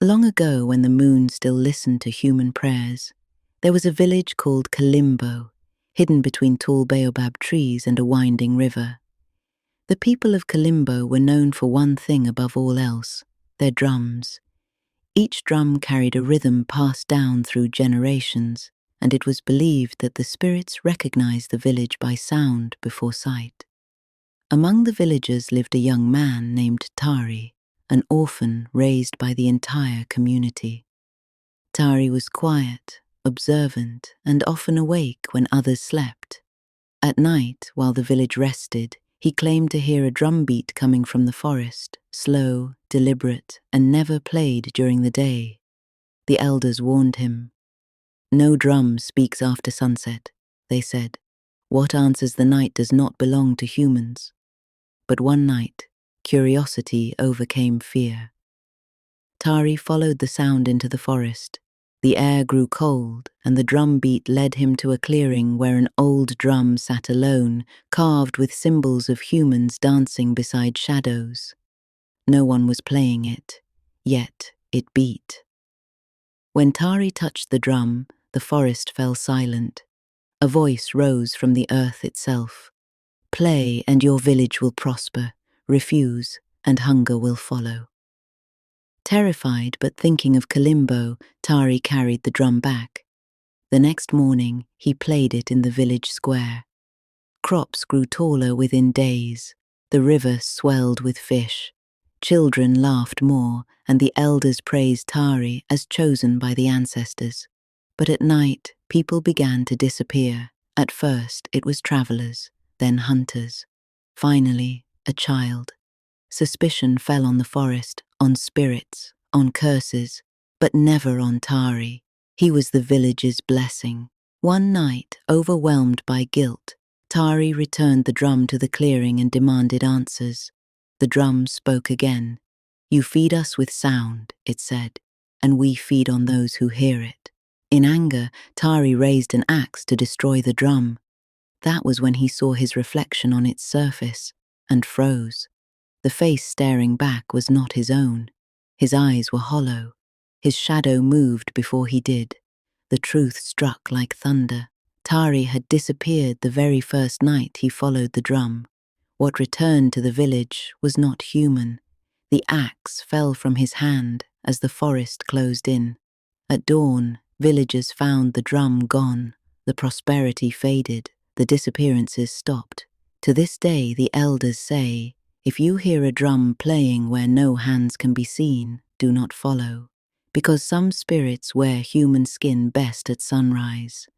Long ago, when the moon still listened to human prayers, there was a village called Kalimbo, hidden between tall baobab trees and a winding river. The people of Kalimbo were known for one thing above all else: their drums. Each drum carried a rhythm passed down through generations, and it was believed that the spirits recognized the village by sound before sight. Among the villagers lived a young man named Tari, an orphan raised by the entire community. Tari was quiet, observant, and often awake when others slept. At night, while the village rested, he claimed to hear a drumbeat coming from the forest, slow, deliberate, and never played during the day. The elders warned him. "No drum speaks after sunset," they said. "What answers the night does not belong to humans." But one night, curiosity overcame fear. Tari followed the sound into the forest. The air grew cold, and the drum beat led him to a clearing where an old drum sat alone, carved with symbols of humans dancing beside shadows. No one was playing it, yet it beat. When Tari touched the drum, the forest fell silent. A voice rose from the earth itself. "Play, and your village will prosper. Refuse, and hunger will follow." Terrified but thinking of Kalimbo, Tari carried the drum back. The next morning, he played it in the village square. Crops grew taller within days. The river swelled with fish. Children laughed more, and the elders praised Tari as chosen by the ancestors. But at night, people began to disappear. At first, it was travelers, then hunters. Finally, a child. Suspicion fell on the forest, on spirits, on curses, but never on Tari. He was the village's blessing. One night, overwhelmed by guilt, Tari returned the drum to the clearing and demanded answers. The drum spoke again. "You feed us with sound," it said, "and we feed on those who hear it." In anger, Tari raised an axe to destroy the drum. That was when he saw his reflection on its surface and froze. The face staring back was not his own. His eyes were hollow. His shadow moved before he did. The truth struck like thunder. Tari had disappeared the very first night he followed the drum. What returned to the village was not human. The axe fell from his hand as the forest closed in. At dawn, villagers found the drum gone. The prosperity faded. The disappearances stopped. To this day, the elders say, "If you hear a drum playing where no hands can be seen, do not follow, because some spirits wear human skin best at sunrise."